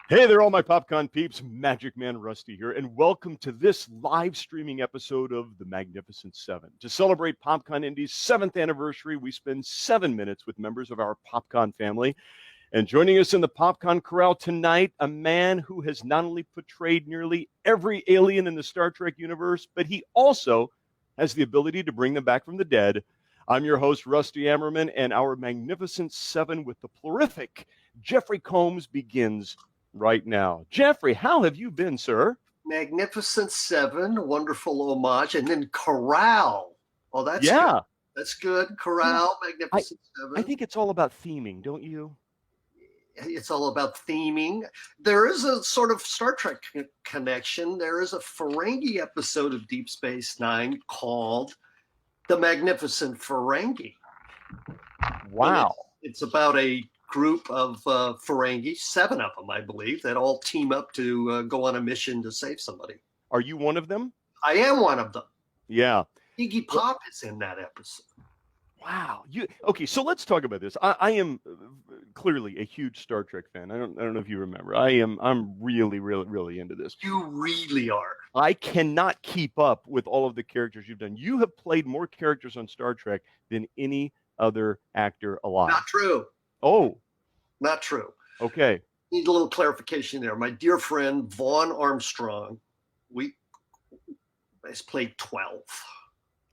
Hey there, all my PopCon peeps. Magic Man Rusty here, and welcome to this live streaming episode of The Magnificent Seven. To celebrate PopCon Indy's 7th anniversary, we spend 7 minutes with members of our PopCon family. And joining us in the PopCon Corral tonight, a man who has not only portrayed nearly every alien in the Star Trek universe, but he also has the ability to bring them back from the dead. I'm your host, Rusty Ammerman, and our Magnificent Seven with the plurific Jeffrey Combs begins right now. Jeffrey, how have you been, sir? Magnificent Seven, wonderful homage, and then Corral. Oh, that's good. That's good. Corral, Magnificent Seven. I think it's all about theming, don't you? It's all about theming. There is a sort of Star Trek connection. There is a Ferengi episode of Deep Space Nine called The Magnificent Ferengi. Wow. It's about a group of Ferengi, 7 of them, I believe, that all team up to go on a mission to save somebody. Are you one of them? I am one of them. Yeah. Iggy Pop is in that episode. Wow. Okay, so let's talk about this. I am clearly a huge Star Trek fan. I don't know if you remember. I'm really into this. You really are. I cannot keep up with all of the characters you've done. You have played more characters on Star Trek than any other actor alive. Not true. Oh. Not true. Okay. Need a little clarification there. My dear friend Vaughn Armstrong, has played 12.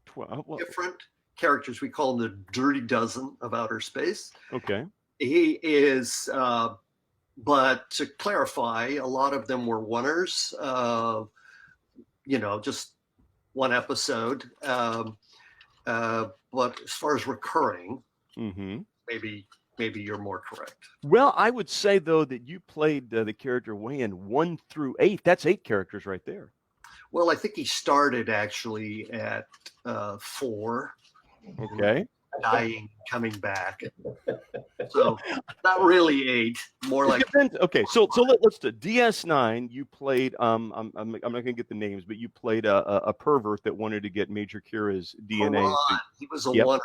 12. Well, different characters. We call him the Dirty Dozen of outer space. Okay. He is, but to clarify, a lot of them were oneers, just one episode. But as far as recurring, maybe you're more correct. Well, I would say, though, that you played the character Weyoun 1 through 8. That's 8 characters right there. Well, I think he started actually at 4. Okay. Dying, coming back. So not really 8, more like. Okay, so let's do DS9. You played. I'm not going to get the names, but you played a pervert that wanted to get Major Kira's DNA. He was a one.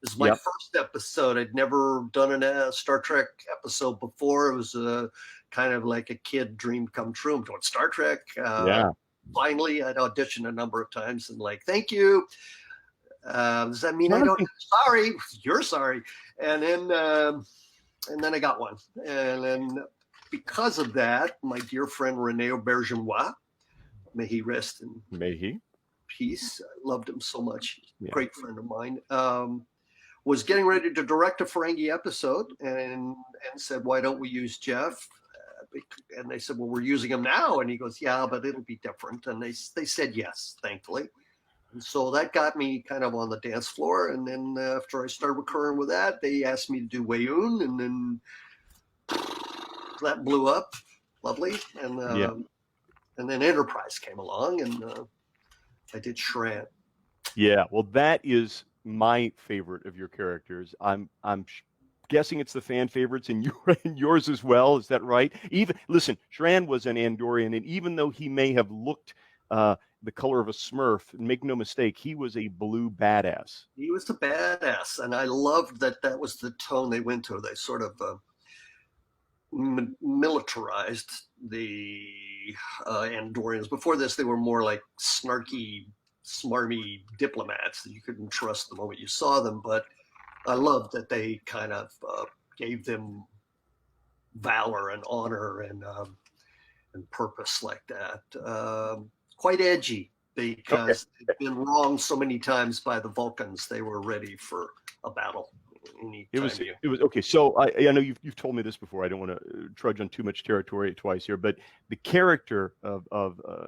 This is my first episode. I'd never done a Star Trek episode before. It was kind of like a kid dream come true. I'm doing Star Trek. Finally, I'd auditioned a number of times and thank you. Does that mean I don't? Sorry, you're sorry. And then I got one. And then because of that, my dear friend Rene Aubergenois, may he rest in peace. I loved him so much. Great friend of mine. Was getting ready to direct a Ferengi episode and said, why don't we use Jeff? And they said, well, we're using him now. And he goes, yeah, but it'll be different. And they said yes, thankfully. And so that got me kind of on the dance floor. And then after I started recurring with that, they asked me to do Weyoun. And then that blew up. Lovely. And then Enterprise came along and I did Shran. Yeah, well, that is my favorite of your characters. I'm guessing it's the fan favorites and yours as well. Is that right? Listen, Shran was an Andorian, and even though he may have looked the color of a Smurf, make no mistake, he was a blue badass. He was a badass, and I loved that was the tone they went to. They sort of militarized the Andorians. Before this, they were more like snarky, smarmy diplomats that you couldn't trust the moment you saw them. But I loved that they kind of gave them valor and honor and purpose like that. Quite edgy because they'd been wronged so many times by the Vulcans. They were ready for a battle. It was okay. So I know you've told me this before. I don't want to trudge on too much territory twice here, but the character of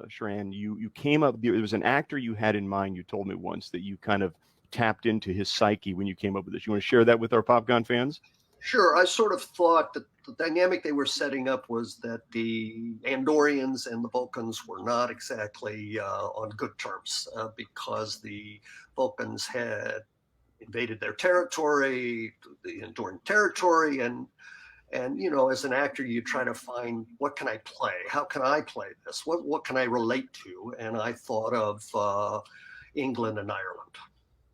Shran, you came up. There was an actor you had in mind. You told me once that you kind of tapped into his psyche when you came up with this. You want to share that with our PopCon fans? Sure. I sort of thought that the dynamic they were setting up was that the Andorians and the Vulcans were not exactly on good terms because the Vulcans had invaded their territory, the Andorian territory, and as an actor, you try to find, what can I play? How can I play this? What can I relate to? And I thought of England and Ireland.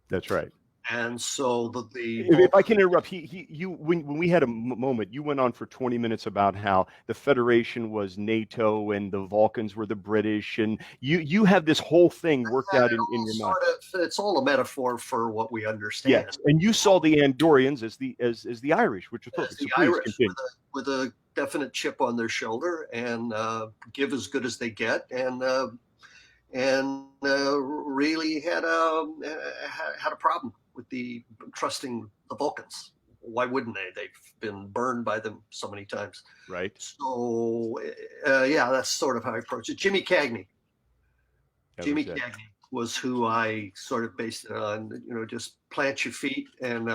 That's right. And so the If I can interrupt, when we had a moment, you went on for 20 minutes about how the Federation was NATO and the Vulcans were the British, and you have this whole thing worked out in your mind. It's all a metaphor for what we understand. Yes, and you saw the Andorians as the Irish, which was perfect. The So please Irish continue. with a definite chip on their shoulder and give as good as they get, and really had a problem with the trusting the Vulcans. Why wouldn't they? They've been burned by them so many times. Right. So yeah, that's sort of how I approach it. Jimmy Cagney. Jimmy Cagney was who I sort of based it on. Just plant your feet and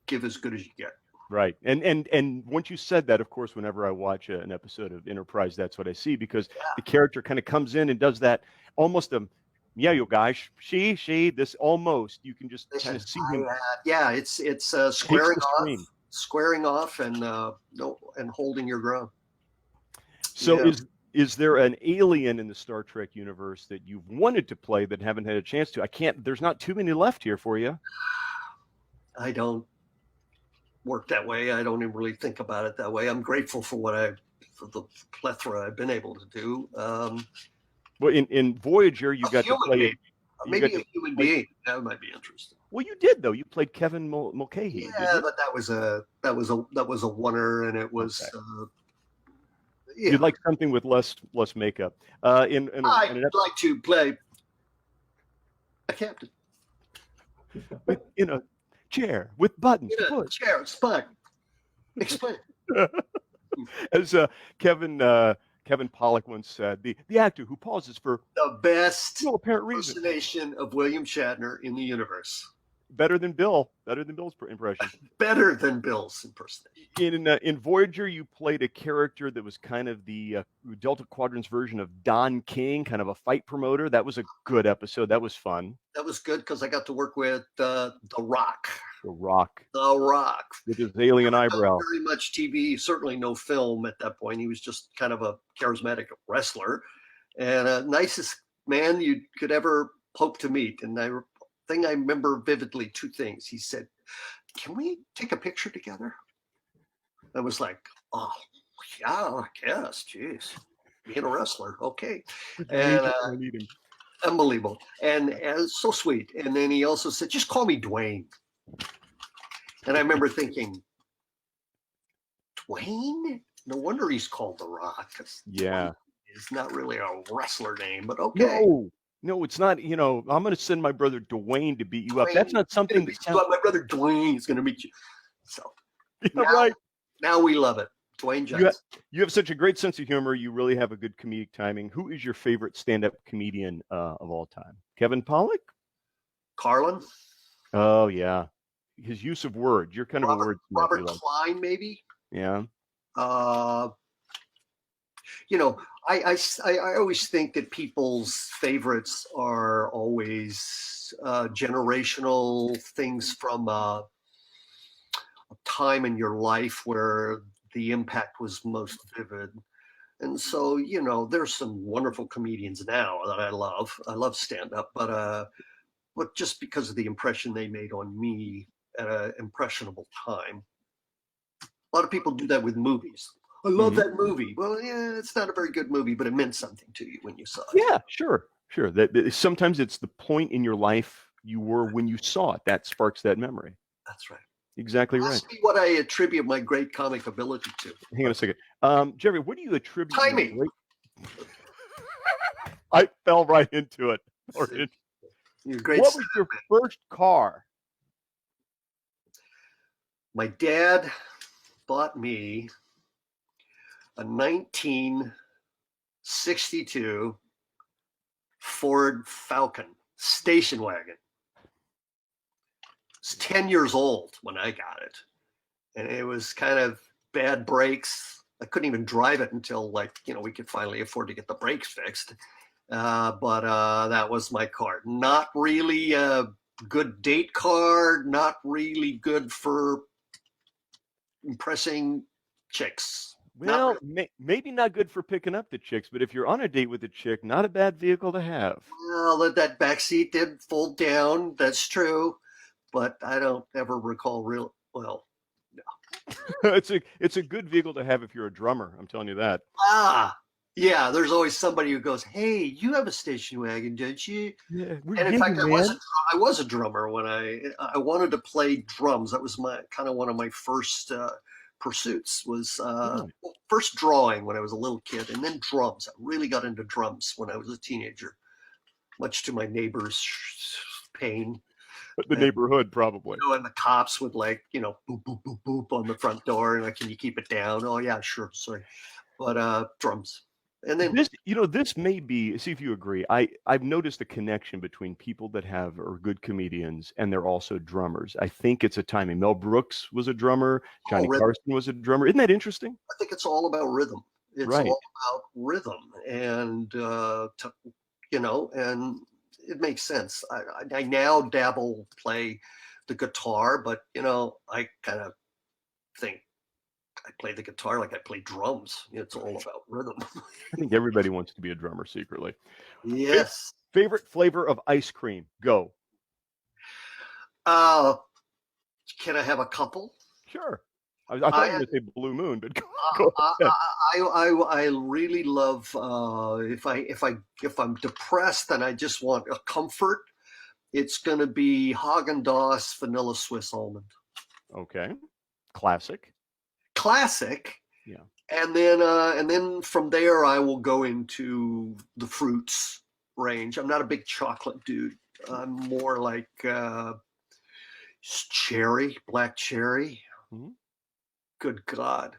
give as good as you get. Right. And once you said that, of course, whenever I watch an episode of Enterprise, that's what I see, because the character kind of comes in and does that almost yeah, you guys, she, this almost, you can just kind of see him. Yeah, it's squaring off and and holding your ground. So is there an alien in the Star Trek universe that you've wanted to play that haven't had a chance to? There's not too many left here for you. I don't work that way. I don't even really think about it that way. I'm grateful for the plethora I've been able to do. Well, in Voyager, you got to play maybe a human being. That might be interesting. Well, you did though. You played Kevin Mulcahy. Yeah, but that was a oneer, and it was. Okay. You'd like something with less makeup. I'd like to play a captain in a chair with buttons. Chair, spine. Explain. As Kevin Pollak once said, the actor who pauses for the best no apparent reason impersonation of William Shatner in the universe. Better than Bill's impression. Better than Bill's impersonation. In Voyager, you played a character that was kind of the Delta Quadrant's version of Don King, kind of a fight promoter. That was a good episode. That was fun. That was good because I got to work with The Rock. The Rock. With his alien eyebrow. Very much TV, certainly no film at that point. He was just kind of a charismatic wrestler and nicest man you could ever hope to meet. And I remember vividly two things. He said, "Can we take a picture together?" I was like, "Oh, yeah, I guess. Jeez, being a wrestler, okay." And unbelievable, and so sweet. And then he also said, "Just call me Dwayne." And I remember thinking, Dwayne? No wonder he's called The Rock. Yeah, it's not really a wrestler name, but okay. No, it's not. I'm going to send my brother Dwayne to beat you up. That's not something. My brother Dwayne is going to meet you. So, right. Now we love it. Dwayne Johnson. You have such a great sense of humor. You really have a good comedic timing. Who is your favorite stand-up comedian of all time? Kevin Pollak? Carlin? Oh, yeah. His use of words. You're kind of a word. Robert Klein, maybe? Yeah. I always think that people's favorites are always generational things from a time in your life where the impact was most vivid. And so, there's some wonderful comedians now that I love. I love stand-up, but just because of the impression they made on me at an impressionable time. A lot of people do that with movies. I love that movie. Well, yeah, it's not a very good movie, but it meant something to you when you saw it. Yeah, sure. Sometimes it's the point in your life you were when you saw it that sparks that memory. That's right. Exactly right. That's what I attribute my great comic ability to. Hang on a second. Jerry, what do you attribute? Timing. I fell right into it. What was your first car? My dad bought me a 1962 Ford Falcon station wagon. I was 10 years old when I got it. And it was kind of bad brakes. I couldn't even drive it until we could finally afford to get the brakes fixed. But that was my car. Not really a good date car, not really good for impressing chicks. Well, maybe not good for picking up the chicks, but if you're on a date with a chick, not a bad vehicle to have. Well, that back seat did fold down. That's true. but I don't ever recall real well. It's a good vehicle to have if you're a drummer. I'm telling you that. Yeah. There's always somebody who goes, "Hey, you have a station wagon, don't you?" Yeah, And in yeah, fact, man. I was a drummer when I wanted to play drums. That was my kind of one of my first pursuits. Was first drawing when I was a little kid, and then drums. I really got into drums when I was a teenager, much to my neighbors' pain. The neighborhood, probably. And the cops would like, boop, boop, boop, boop on the front door. And like, can you keep it down? Oh, yeah, sure. Sorry. But drums. And then this may be, see if you agree. I've noticed a connection between people that are good comedians and they're also drummers. I think it's a timing. Mel Brooks was a drummer. Johnny Carson was a drummer. Isn't that interesting? I think it's all about rhythm. It's all about rhythm. And, and it makes sense. I now play the guitar, but, I kind of think I play the guitar like I play drums. It's all about rhythm. I think everybody wants to be a drummer secretly. Yes. Favorite flavor of ice cream? Go. Can I have a couple? Sure. I thought you were going to say Blue Moon, but go ahead. I really love if I'm depressed and I just want a comfort, it's going to be Haagen-Dazs vanilla Swiss almond. Okay. Classic. Yeah. And then from there I will go into the fruits range. I'm not a big chocolate dude. I'm more like black cherry. Mm-hmm. Good God.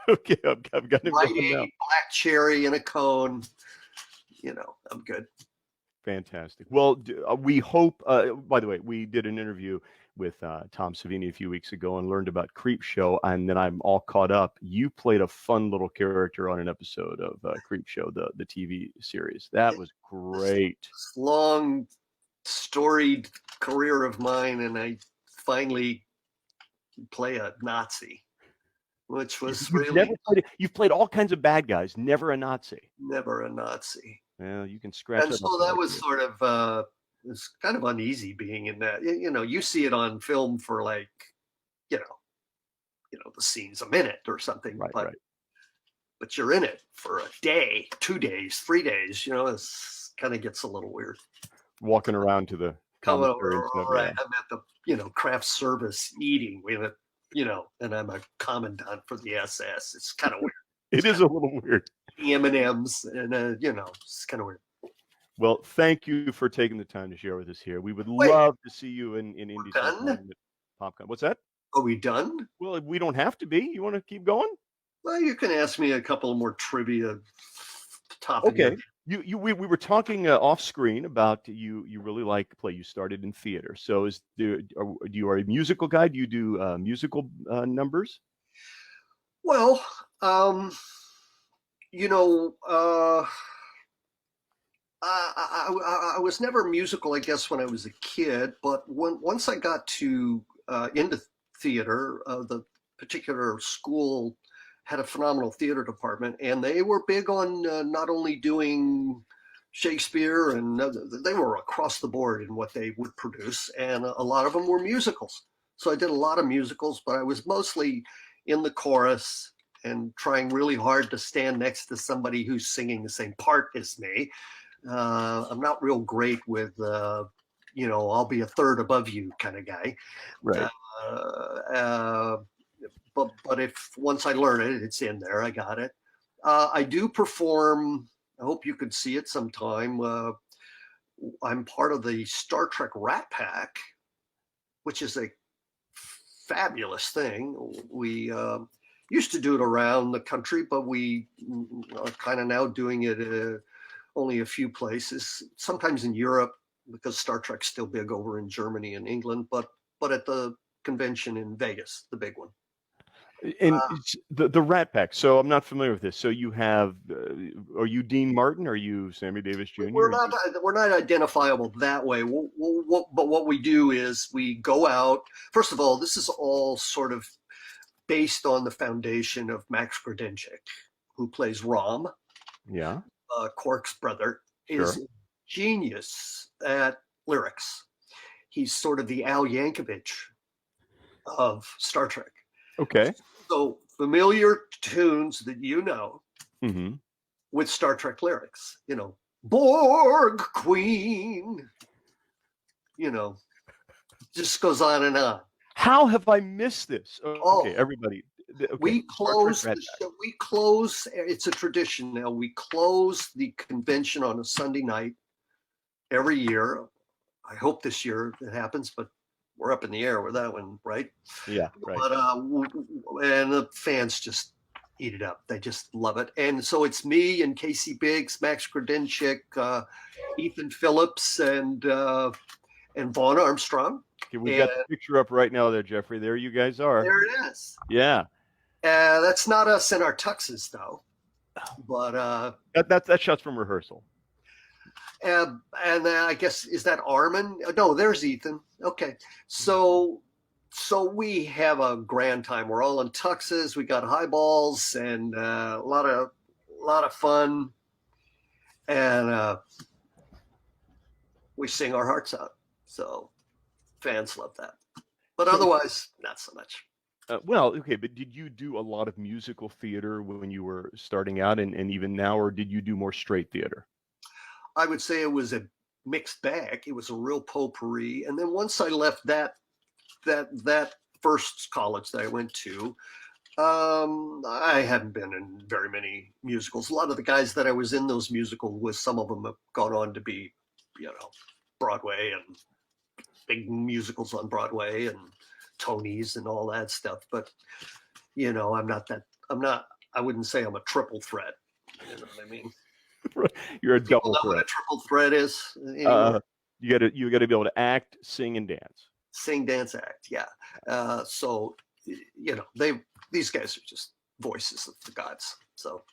Okay, I've got it now. Black cherry in a cone. I'm good. Fantastic. Well, we hope, by the way, we did an interview with Tom Savini a few weeks ago and learned about Creepshow, and then I'm all caught up. You played a fun little character on an episode of Creepshow, the TV series. That was great. This long, storied career of mine, and I finally play a Nazi, which was you've played all kinds of bad guys, never a Nazi. Never a Nazi. Well, you can scratch. And so that was sort of it's kind of uneasy being in that. You see it on film for like, the scene's a minute or something, but you're in it for a day, 2 days, 3 days. It's kind of gets a little weird. Walking around to the right. I'm at the craft service eating with it, and I'm a commandant for the SS. It's kind of weird. It is a little weird. M&Ms and it's kind of weird. Well, thank you for taking the time to share with us here. We would love to see you in Indy sometime at PopCon. What's that? Are we done? Well, we don't have to be. You want to keep going? Well, you can ask me a couple more trivia topics. Okay. We were talking off screen about you really like play. You started in theater. So you are a musical guy? Do you do musical numbers? Well, I was never musical, I guess, when I was a kid. But once I got into theater, the particular school had a phenomenal theater department, and they were big on not only doing Shakespeare, and they were across the board in what they would produce, and a lot of them were musicals. So I did a lot of musicals, but I was mostly in the chorus and trying really hard to stand next to somebody who's singing the same part as me. I'm not real great with, I'll be a third above you kind of guy. Right. But if once I learn it, it's in there. I got it. I do perform. I hope you could see it sometime. I'm part of the Star Trek Rat Pack, which is a fabulous thing. We used to do it around the country, but we are kind of now doing it only a few places, sometimes in Europe, because Star Trek's still big over in Germany and England, but at the convention in Vegas, the big one. And the Rat Pack. So I'm not familiar with this. So you have, are you Dean Martin? Are you Sammy Davis Jr.? We're not identifiable that way. But what we do is we go out. First of all, this is all sort of based on the foundation of Max Grodenchik, who plays Rom. Yeah. Quark's brother, is genius at lyrics. he's sort of the Al Yankovic of Star Trek. Okay. So familiar tunes that mm-hmm. with Star Trek lyrics, Borg Queen, just goes on and on. How have I missed this? Okay, everybody. Okay. We close the show. It's a tradition now. We close the convention on a Sunday night every year. I hope this year it happens, but we're up in the air with that one, right? Yeah, right. But and the fans just eat it up. They just love it. And so it's me and Casey Biggs, Max Kredenchik, Ethan Phillips, and Vaughn Armstrong. Okay, we've got the picture up right now there, Jeffrey. There you guys are. There it is. Yeah. That's not us in our tuxes, though. But that shot's from rehearsal. And I guess, is that Armin? No, there's Ethan. Okay. So we have a grand time. We're all in tuxes. We got highballs and a lot of fun. And we sing our hearts out. So fans love that. But otherwise, not so much. Well, okay, but did you do a lot of musical theater when you were starting out and even now, or did you do more straight theater? I would say it was a mixed bag. It was a real potpourri. And then once I left that first college that I went to, I hadn't been in very many musicals. A lot of the guys that I was in those musicals with, some of them have gone on to be, Broadway and big musicals on Broadway and Tonys and all that stuff. But, I wouldn't say I'm a triple threat. You know what I mean? You're a double threat. What a triple threat is. You got to be able to act, sing, and dance. Sing, dance, act. Yeah. So these guys are just voices of the gods. So.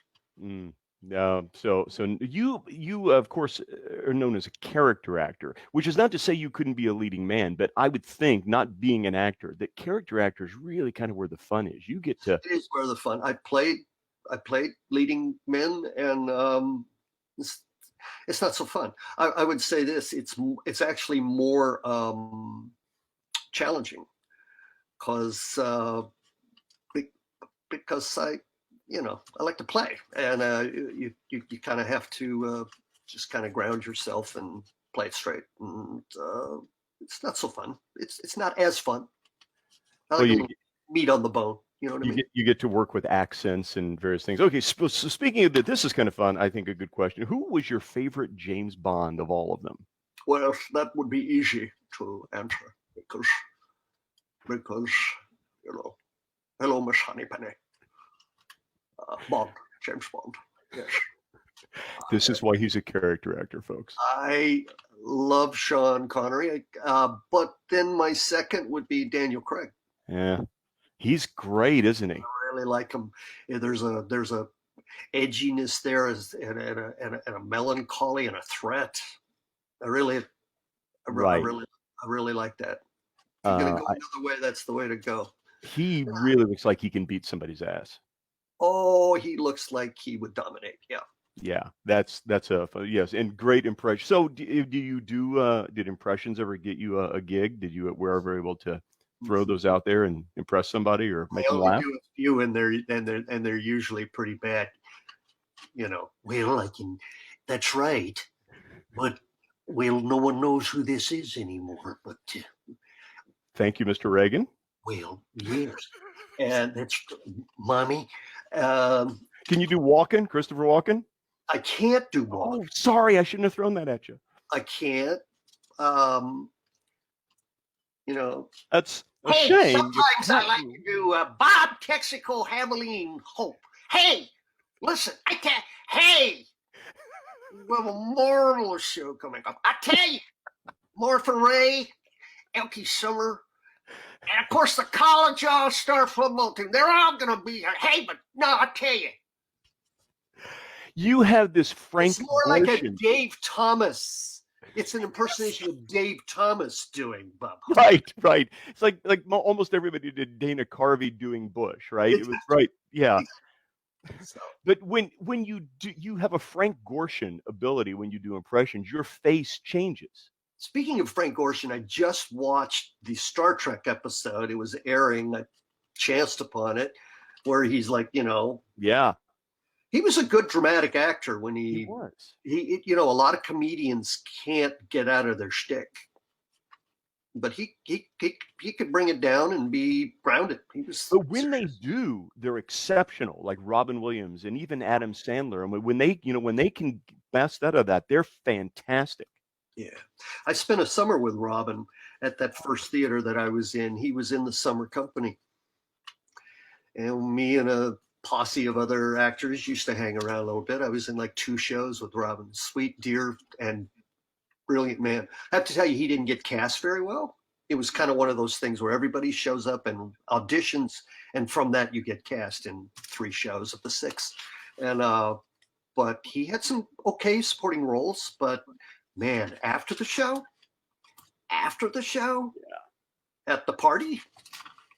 So you of course are known as a character actor, which is not to say you couldn't be a leading man, but I would think, not being an actor, that character actor is really kind of where the fun is. You get to. It is where the fun. I played leading men, and it's not so fun. I would say this: it's actually more challenging because I like to play, and you kind of have to just kind of ground yourself and play it straight. And it's not so fun. It's not as fun. I like meat on the bone. You know what I mean? You get to work with accents and various things. Okay, so speaking of that, this is kind of fun. I think a good question. Who was your favorite James Bond of all of them? Well, that would be easy to answer because hello, Miss Honeypenny. Bond, James Bond. Yes. This is why he's a character actor, folks. I love Sean Connery, but then my second would be Daniel Craig. Yeah, he's great, isn't he? I really like him. There's a edginess there, and a melancholy and a threat. I really like that. If you're gonna go another way, that's the way to go. He really looks like he can beat somebody's ass. Oh, he looks like he would dominate. Yeah. Yeah, that's a yes, and great impression. So, did impressions ever get you a gig? Did you ever able to throw those out there and impress somebody or make them laugh? I do a few, and they're usually pretty bad. That's right, but no one knows who this is anymore. But thank you, Mr. Reagan. Well, yes, and that's mommy. Can you do Walken, Christopher Walken? I can't do Walken. Oh, sorry, I shouldn't have thrown that at you. I can't. That's a shame. Sometimes I like to do Bob Texaco, Hameline Hope. Hey, listen, I can't. Hey, we have a marvelous show coming up. I tell you, Martha Ray, Elkie Summer, and of course the College All-Star football team. They're all going to be here. Hey, but no, I tell you. You have this Frank. It's more like a Dave Thomas. It's an impersonation of Dave Thomas doing Bob. Right. It's like almost everybody did Dana Carvey doing Bush, right? It was right. Yeah. So. But when you do, you have a Frank Gorshin ability when you do impressions. Your face changes. Speaking of Frank Gorshin, I just watched the Star Trek episode. It was airing. I chanced upon it, where he's like, Yeah, he was a good dramatic actor when he was. a lot of comedians can't get out of their shtick, but he could bring it down and be grounded. But when they do, they're exceptional. Like Robin Williams and even Adam Sandler. And when they can best out of that, they're fantastic. Yeah, I spent a summer with Robin at that first theater that I was in. He was in the summer company, and me and a posse of other actors used to hang around a little bit. I was in like 2 shows with Robin. Sweet, dear, and brilliant man. I have to tell you, he didn't get cast very well. It was kind of one of those things where everybody shows up and auditions, and from that you get cast in 3 shows of the 6. And but he had some okay supporting roles. But man, after the show, at the party,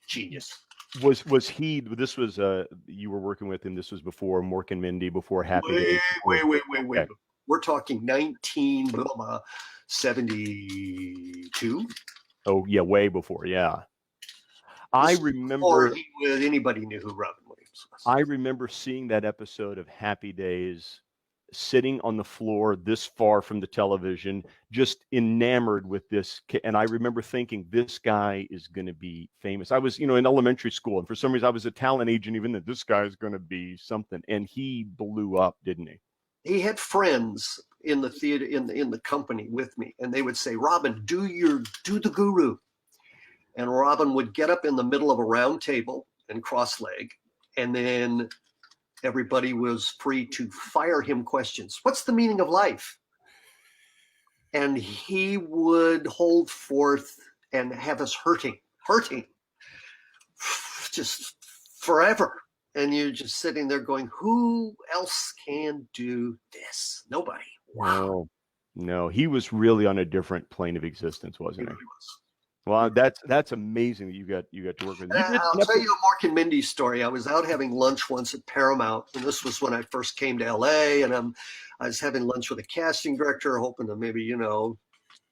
genius. Was he? This was you were working with him. This was before Mork and Mindy, before Happy Days. Wait. Okay. We're talking 1972. Oh yeah, way before. Yeah, I remember. Before anybody knew who Robin Williams was. I remember seeing that episode of Happy Days, sitting on the floor this far from the television, just enamored with this. And I remember thinking, this guy is going to be famous. I was, in elementary school, and for some reason I was a talent agent, even that this guy is going to be something. And he blew up, didn't he? He had friends in the theater, in the company with me, and they would say, Robin, do the guru. And Robin would get up in the middle of a round table and cross-leg, and then everybody was free to fire him questions. What's the meaning of life? And he would hold forth and have us hurting just forever. And you're just sitting there going, who else can do this? Nobody. Wow. No, he was really on a different plane of existence, wasn't he? Really was. Well, that's amazing that you got to work with him. I'll tell you a Mork and Mindy story. I was out having lunch once at Paramount, and this was when I first came to LA, and I was having lunch with a casting director, hoping to maybe, I don't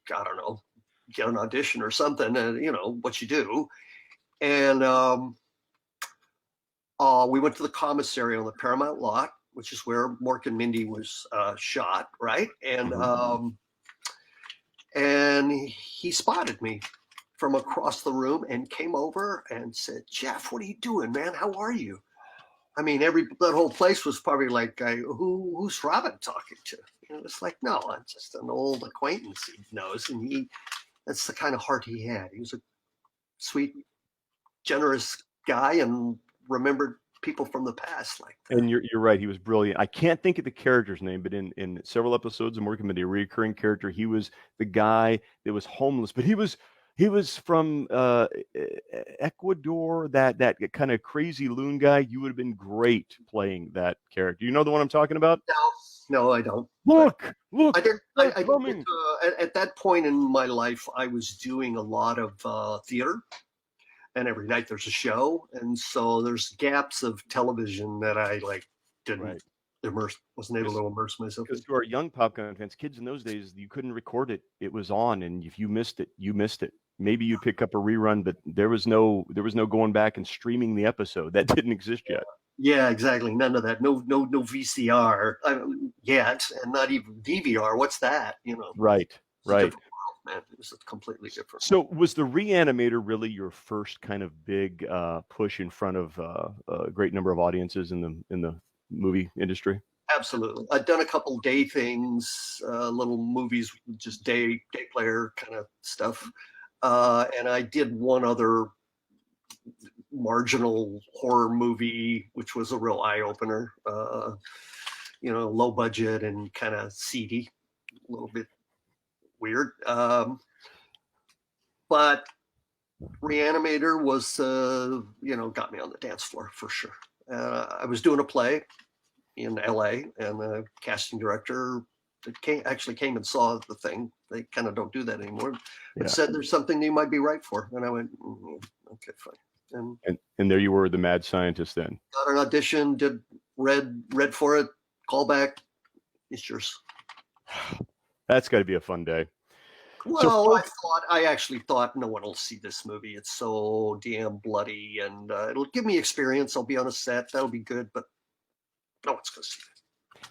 know, get an audition or something, and what you do. And we went to the commissary on the Paramount lot, which is where Mork and Mindy was shot, right? And and he spotted me from across the room and came over and said, Jeff, what are you doing, man? How are you? I mean, that whole place was probably like, who's Robin talking to? It's like, no, I'm just an old acquaintance he knows. And that's the kind of heart he had. He was a sweet, generous guy and remembered people from the past like that. And you're right. He was brilliant. I can't think of the character's name, but in several episodes of Mork and Mindy, a recurring character, he was the guy that was homeless, but he was from Ecuador, that kind of crazy loon guy. You would have been great playing that character. You know the one I'm talking about? No, I don't. Look! I didn't at that point in my life, I was doing a lot of theater, and every night there's a show, and so there's gaps of television that I didn't wasn't able to immerse myself. Because to our young PopCon fans, kids in those days, you couldn't record it. It was on, and if you missed it, you missed it. Maybe you'd pick up a rerun, but there was no going back and streaming the episode. That didn't exist yet. Yeah, exactly. None of that. No VCR yet, and not even DVR. What's that? Right. Man, it was completely different. So, was the Re-animator really your first kind of big push in front of a great number of audiences in the movie industry? Absolutely. I'd done a couple day things, little movies, just day player kind of stuff. And I did one other marginal horror movie, which was a real eye opener, low budget and kind of seedy, a little bit weird. But Re-animator was, got me on the dance floor for sure. I was doing a play in LA, and the casting director actually came and saw the thing. They kind of don't do that anymore. But said there's something you might be right for, and I went, okay, fine. And there you were, the mad scientist. Then got an audition, read for it, call back, it's yours. That's got to be a fun day. Well, I actually thought no one will see this movie. It's so damn bloody, and it'll give me experience. I'll be on a set. That'll be good, but no one's going to see it.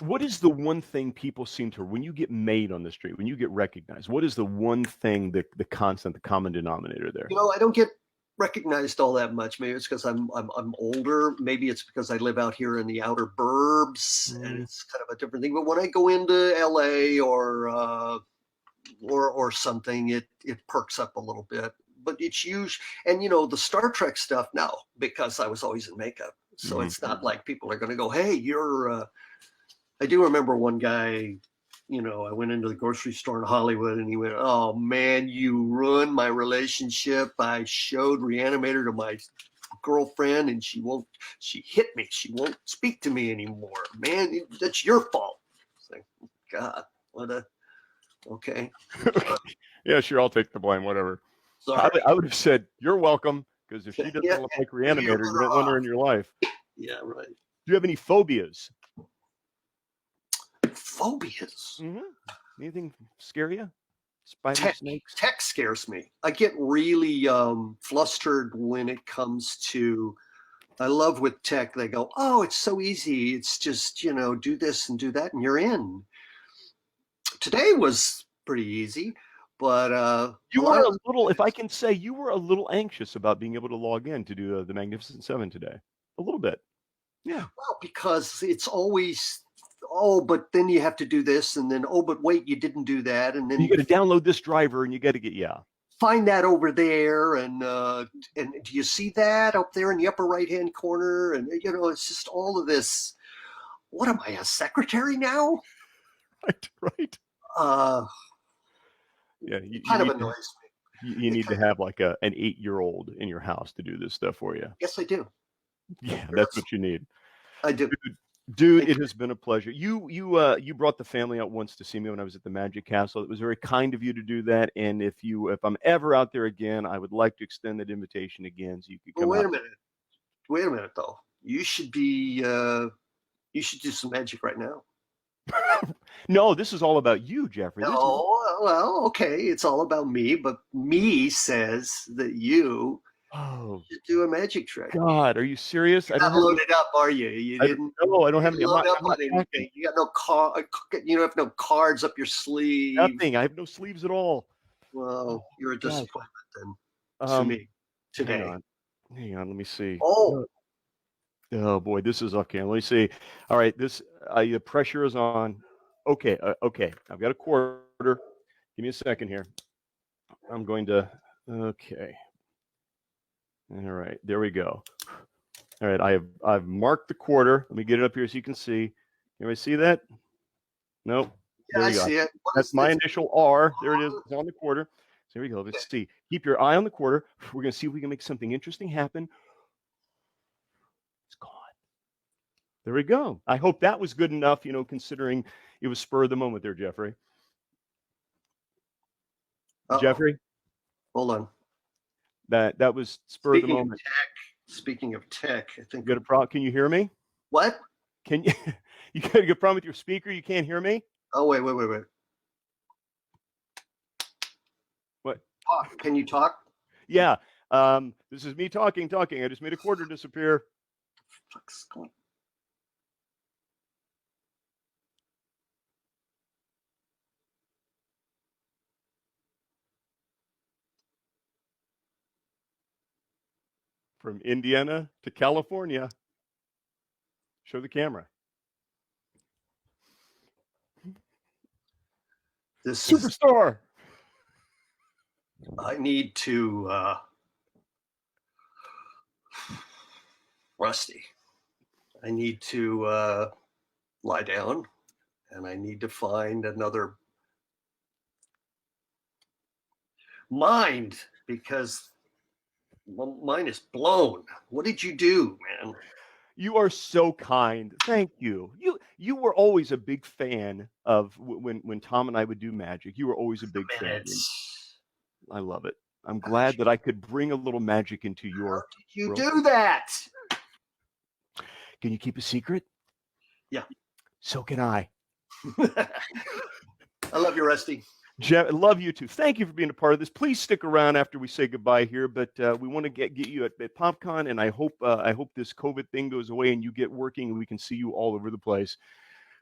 What is the one thing people seem to, when you get made on the street, when you get recognized, what is the one thing, the constant, the common denominator there? I don't get recognized all that much. Maybe it's because I'm older. Maybe it's because I live out here in the outer burbs, and it's kind of a different thing. But when I go into LA or something, it perks up a little bit. But it's usually, and the Star Trek stuff now, because I was always in makeup, so it's not like people are going to go, "Hey, you're." I do remember one guy. I went into the grocery store in Hollywood, and he went, "Oh man, you ruined my relationship. I showed Re-animator to my girlfriend, and she hit me. She won't speak to me anymore. Man, that's your fault." It's like, God, okay. Yeah, sure, I'll take the blame, whatever. Sorry. I would have said, "You're welcome," because if she doesn't look like Re-animator, you don't want her in your life. Yeah, right. Do you have any phobias? Phobias? Anything scare you? Spiders, snakes? Tech scares me. I get really flustered when it comes to. I love with tech. They go, "Oh, it's so easy. It's just do this and do that, and you're in." Today was pretty easy, but you were a little. If I can say, you were a little anxious about being able to log in to do the Magnificent Seven today. A little bit. Yeah. Well, because it's always. Oh, but then you have to do this, and then but wait, you didn't do that, and then you got to download this driver, and you got to get find that over there, and do you see that up there in the upper right hand corner? And it's just all of this. What am I, a secretary now? Right. Yeah, it kind of annoys me. You need to have like an 8-year-old in your house to do this stuff for you. Yes, I do. Yeah, that's what you need. I do. Dude, it has been a pleasure. You brought the family out once to see me when I was at the Magic Castle. It was very kind of you to do that. And if I'm ever out there again, I would like to extend that invitation again, so you could come. Wait a minute, though. You should be. You should do some magic right now. No, this is all about you, Jeffrey. Well, okay, it's all about me, but me says that you. Oh, you do a magic trick. God, are you serious? You're not loaded up, are you? You didn't. No, I don't have any. Load up on anything. You got no card. You don't have no cards up your sleeve. Nothing. I have no sleeves at all. Well, you're a disappointment then to me today. Hang on. Let me see. Oh boy, this is okay. Let me see. All right, the pressure is on. Okay, okay. I've got a quarter. Give me a second here. I'm going to. Okay. All right, there we go. All right, I've marked the quarter. Let me get it up here so you can see. Anybody see that? Nope. Yeah, I see it. That's my initial R. There it is. It's on the quarter. So here we go. Let's see. Keep your eye on the quarter. We're going to see if we can make something interesting happen. It's gone. There we go. I hope that was good enough, considering it was spur of the moment there, Jeffrey. Jeffrey? Hold on. That was spur of the moment. Speaking of tech, I think. You got a problem? Can you hear me? What? Can you? You got a good problem with your speaker? You can't hear me? Oh, wait. What? Can you talk? Yeah. This is me talking. I just made a quarter disappear. Fuck's going. From Indiana to California. Show the camera. This superstar. I need to Rusty. I need to lie down, and I need to find another mind, because mine is blown. What did you do, man? You are so kind. Thank you. You were always a big fan of when Tom and I would do magic. You were always a big fan. I love it. I'm glad that I could bring a little magic into your. How did you do that? Can you keep a secret? Yeah. So can I. I love you, Rusty. Jeff, love you too. Thank you for being a part of this. Please stick around after we say goodbye here, but we want to get you at PopCon, and I hope this COVID thing goes away and you get working and we can see you all over the place.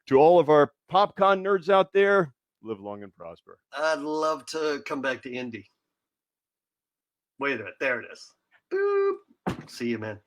To all of our PopCon nerds out there, live long and prosper. I'd love to come back to Indy. Wait a minute, there it is. Boop. See you, man.